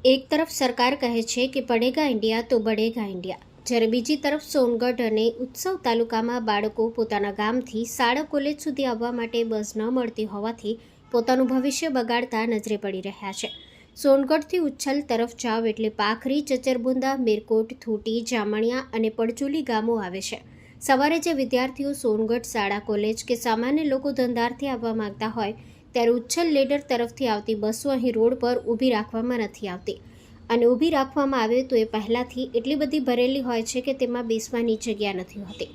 એક તરફ સરકાર કહે છે કે પડેગા ઇન્ડિયા તો બઢેગા ઇન્ડિયા, જ્યારે બીજી તરફ સોનગઢ અને ઉત્સવ તાલુકામાં બાળકો પોતાના ગામથી શાળા કોલેજ સુધી આવવા માટે બસ ન મળતી હોવાથી પોતાનું ભવિષ્ય બગાડતા નજરે પડી રહ્યા છે। સોનગઢથી ઉચ્છલ તરફ જાવ એટલે પાખરી, ચચરબુંદા, મેરકોટ, થૂટી, જામણિયા અને પડચુલી ગામો આવે છે। સવારે જે વિદ્યાર્થીઓ સોનગઢ શાળા કોલેજ કે સામાન્ય લોકો ધંધારથી આવવા માંગતા હોય ત્યારે ઉચ્છલ લેડર તરફથી આવતી બસો અહીં રોડ પર ઊભી રાખવામાં નથી આવતી અને ઊભી રાખવામાં આવે તો એ પહેલાંથી એટલી બધી ભરેલી હોય છે કે તેમાં બેસવાની જગ્યા નથી હોતી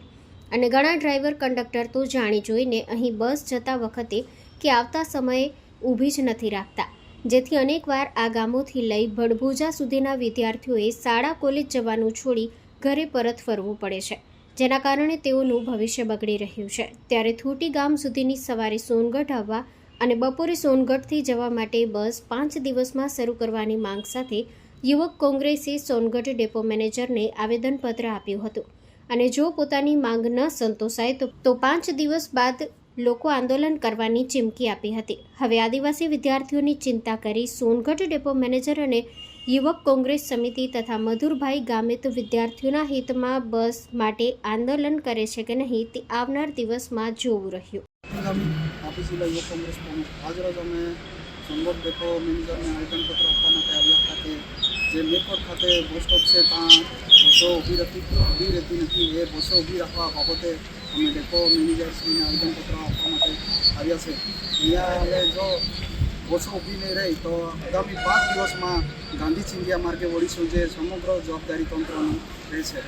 અને ઘણા ડ્રાઈવર કંડક્ટર તો જાણી જોઈને અહીં બસ જતા વખતે કે આવતા સમયે ઊભી જ નથી રાખતા, જેથી અનેકવાર આ ગામોથી લઈ ભડભુજા સુધીના વિદ્યાર્થીઓએ શાળા કોલેજ જવાનું છોડી ઘરે પરત ફરવું પડે છે, જેના કારણે તેઓનું ભવિષ્ય બગડી રહ્યું છે। ત્યારે થૂટી ગામ સુધીની સવારે સોનગઢ આવવા અને બપોરે સોનગઢથી જવા માટે બસ 5 દિવસમાં શરૂ કરવાની માંગ સાથે યુવક કોંગ્રેસે સોનગઢ ડેપો મેનેજરને આવેદનપત્ર આપ્યું હતું અને જો પોતાની માંગ ન સંતોષાય તો 5 દિવસ બાદ લોકો આંદોલન કરવાની ચીમકી આપી હતી। હવે આદિવાસી વિદ્યાર્થીઓની ચિંતા કરી સોનગઢ ડેપો મેનેજર અને યુવક કોંગ્રેસ સમિતિ તથા મધુરભાઈ ગામિત વિદ્યાર્થીઓના હિતમાં બસ માટે આંદોલન કરે છે કે નહીં તે આવનાર દિવસમાં જોવું રહ્યું। તાપી જિલ્લા યુવક કોંગ્રેસ પ્રમુખ આજરોજ અમે સોનગઢ ડેપો મેનેજરને આવેદનપત્ર આપવા માટે આવ્યા હતા કે જે મેરકોટ ખાતે બસ સ્ટોપ છે ત્યાં બસો ઊભી રહેતી નથી, એ બસો ઊભી રાખવા બાબતે અમે ડેપો મેનેજરશ્રીને આવેદનપત્ર આપવા માટે આવ્યા છે। અહીંયા હવે જો બસો ઊભી નહીં રહી તો આગામી 5 દિવસમાં ગાંધી ચિંધ્યા માર્ગે વળીશું, જે સમગ્ર જવાબદારી તંત્રનું રહેશે।